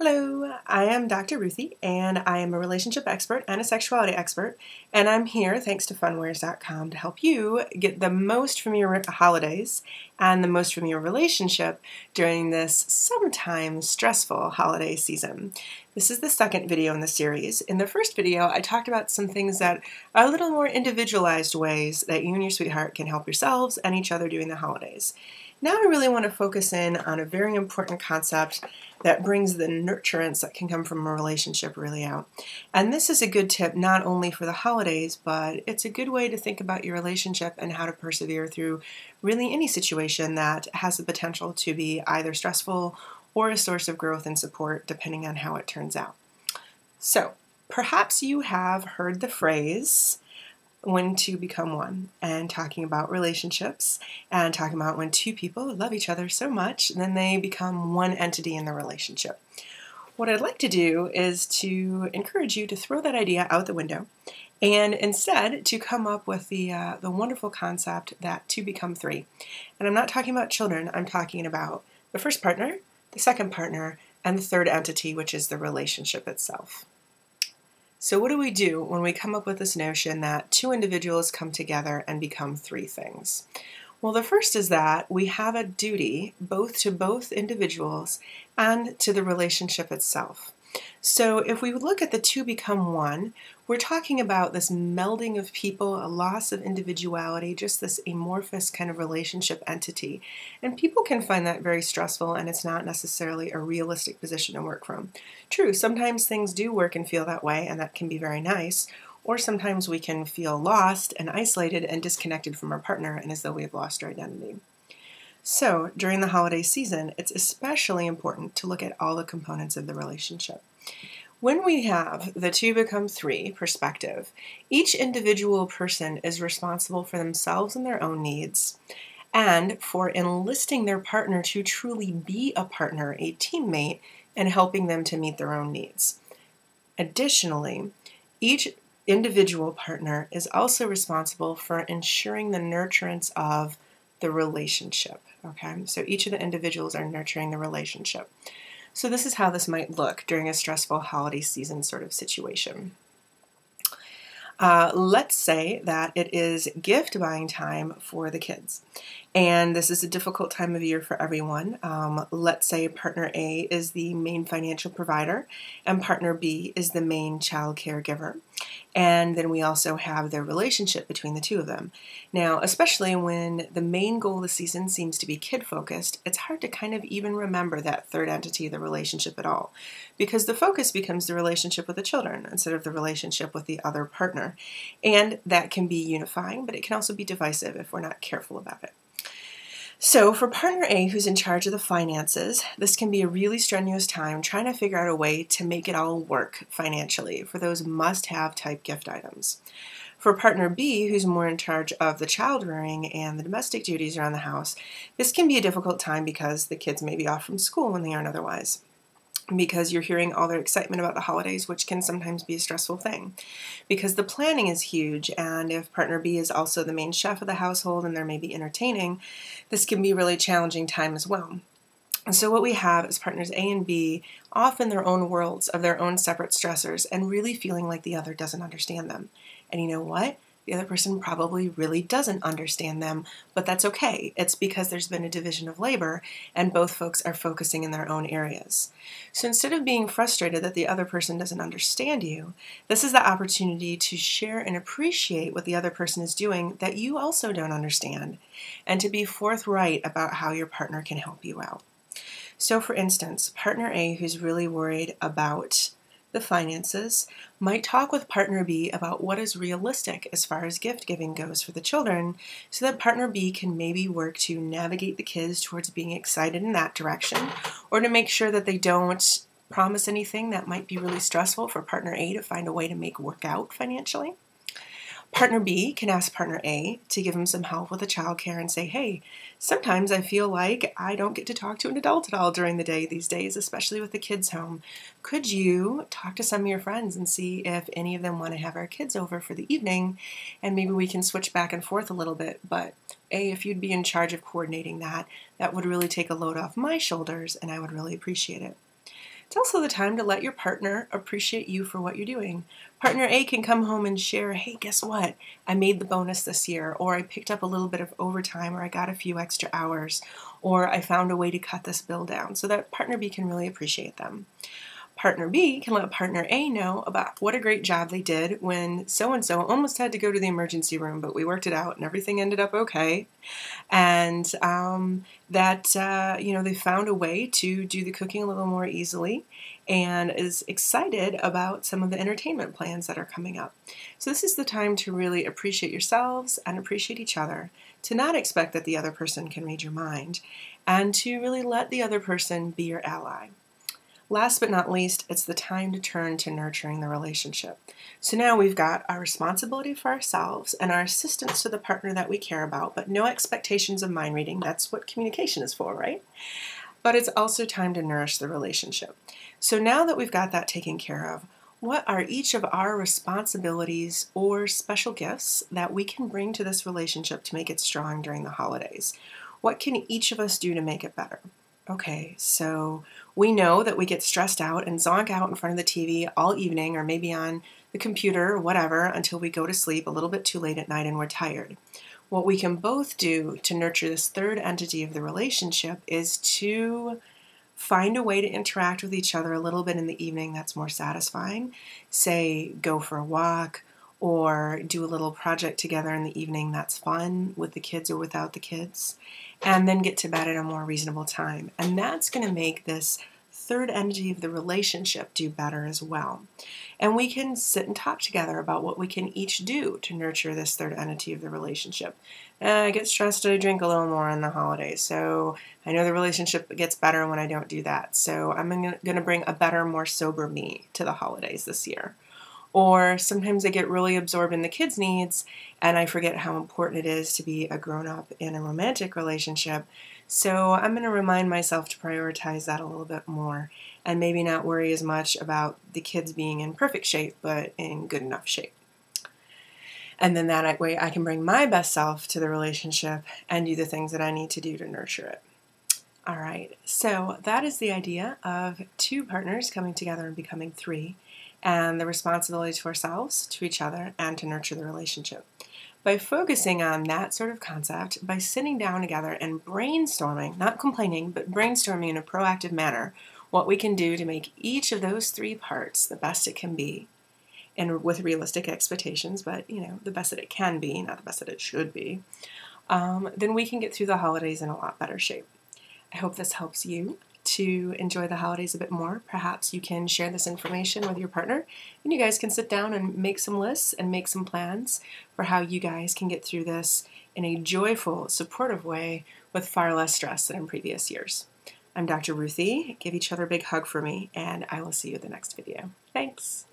Hello, I am Dr. Ruthie, and I am a relationship expert and a sexuality expert, and I'm here thanks to funwares.com to help you get the most from your holidays and the most from your relationship during this sometimes stressful holiday season. This is the second video in the series. In the first video, I talked about some things that are a little more individualized ways that you and your sweetheart can help yourselves and each other during the holidays. Now I really want to focus in on a very important concept that brings the nurturance that can come from a relationship really out. And this is a good tip not only for the holidays, but it's a good way to think about your relationship and how to persevere through really any situation that has the potential to be either stressful or a source of growth and support, depending on how it turns out. So, perhaps you have heard the phrase, when two become one, and talking about relationships and talking about when two people love each other so much, then they become one entity in the relationship. What I'd like to do is to encourage you to throw that idea out the window and instead to come up with the wonderful concept that two become three. And I'm not talking about children, I'm talking about the first partner, the second partner, and the third entity, which is the relationship itself. So what do we do when we come up with this notion that two individuals come together and become three things? Well, the first is that we have a duty both to both individuals and to the relationship itself. So if we look at the two become one, we're talking about this melding of people, a loss of individuality, just this amorphous kind of relationship entity. And people can find that very stressful, and it's not necessarily a realistic position to work from. True, sometimes things do work and feel that way, and that can be very nice. Or sometimes we can feel lost and isolated and disconnected from our partner and as though we have lost our identity. So during the holiday season, it's especially important to look at all the components of the relationship. When we have the two become three perspective, each individual person is responsible for themselves and their own needs, and for enlisting their partner to truly be a partner, a teammate, and helping them to meet their own needs. Additionally, each individual partner is also responsible for ensuring the nurturance of the relationship. Okay, so each of the individuals are nurturing the relationship. So this is how this might look during a stressful holiday season sort of situation. Let's say that it is gift buying time for the kids. And this is a difficult time of year for everyone. Let's say partner A is the main financial provider and partner B is the main child caregiver. And then we also have the relationship between the two of them. Now, especially when the main goal of the season seems to be kid-focused, it's hard to kind of even remember that third entity of the relationship at all, because the focus becomes the relationship with the children instead of the relationship with the other partner. And that can be unifying, but it can also be divisive if we're not careful about it. So for partner A, who's in charge of the finances, this can be a really strenuous time trying to figure out a way to make it all work financially for those must-have type gift items. For partner B, who's more in charge of the child rearing and the domestic duties around the house, this can be a difficult time because the kids may be off from school when they aren't otherwise, because you're hearing all their excitement about the holidays, which can sometimes be a stressful thing. Because the planning is huge, and if partner B is also the main chef of the household and they're maybe entertaining, this can be a really challenging time as well. And so what we have is partners A and B off in their own worlds of their own separate stressors and really feeling like the other doesn't understand them. And you know what? The other person probably really doesn't understand them, but that's okay. It's because there's been a division of labor and both folks are focusing in their own areas. So instead of being frustrated that the other person doesn't understand you, this is the opportunity to share and appreciate what the other person is doing that you also don't understand, and to be forthright about how your partner can help you out. So for instance, partner A, who's really worried about the finances, might talk with partner B about what is realistic as far as gift giving goes for the children, so that partner B can maybe work to navigate the kids towards being excited in that direction, or to make sure that they don't promise anything that might be really stressful for partner A to find a way to make work out financially. Partner B can ask partner A to give him some help with the childcare and say, hey, sometimes I feel like I don't get to talk to an adult at all during the day these days, especially with the kids home. Could you talk to some of your friends and see if any of them want to have our kids over for the evening, and maybe we can switch back and forth a little bit, but A, if you'd be in charge of coordinating that, that would really take a load off my shoulders and I would really appreciate it. It's also the time to let your partner appreciate you for what you're doing. Partner A can come home and share, hey, guess what? I made the bonus this year, or I picked up a little bit of overtime, or I got a few extra hours, or I found a way to cut this bill down, so that partner B can really appreciate them. Partner B can let partner A know about what a great job they did when so-and-so almost had to go to the emergency room, but we worked it out and everything ended up okay. And they found a way to do the cooking a little more easily and is excited about some of the entertainment plans that are coming up. So this is the time to really appreciate yourselves and appreciate each other, to not expect that the other person can read your mind, and to really let the other person be your ally. Last but not least, it's the time to turn to nurturing the relationship. So now we've got our responsibility for ourselves and our assistance to the partner that we care about, but no expectations of mind reading. That's what communication is for, right? But it's also time to nourish the relationship. So now that we've got that taken care of, what are each of our responsibilities or special gifts that we can bring to this relationship to make it strong during the holidays? What can each of us do to make it better? Okay, so we know that we get stressed out and zonk out in front of the TV all evening, or maybe on the computer or whatever, until we go to sleep a little bit too late at night and we're tired. What we can both do to nurture this third entity of the relationship is to find a way to interact with each other a little bit in the evening that's more satisfying. Say, go for a walk, or do a little project together in the evening that's fun with the kids or without the kids, and then get to bed at a more reasonable time. And that's going to make this third entity of the relationship do better as well. And we can sit and talk together about what we can each do to nurture this third entity of the relationship. I get stressed, I drink a little more in the holidays, so I know the relationship gets better when I don't do that. So I'm going to bring a better, more sober me to the holidays this year. Or sometimes I get really absorbed in the kids' needs and I forget how important it is to be a grown-up in a romantic relationship. So I'm going to remind myself to prioritize that a little bit more and maybe not worry as much about the kids being in perfect shape, but in good enough shape. And then that way I can bring my best self to the relationship and do the things that I need to do to nurture it. All right, so that is the idea of two partners coming together and becoming three, and the responsibility to ourselves, to each other, and to nurture the relationship. By focusing on that sort of concept, by sitting down together and brainstorming, not complaining, but brainstorming in a proactive manner, what we can do to make each of those three parts the best it can be, and with realistic expectations, but the best that it can be, not the best that it should be, then we can get through the holidays in a lot better shape. I hope this helps you to enjoy the holidays a bit more. Perhaps you can share this information with your partner, and you guys can sit down and make some lists and make some plans for how you guys can get through this in a joyful, supportive way with far less stress than in previous years. I'm Dr. Ruthie. Give each other a big hug for me, and I will see you in the next video. Thanks.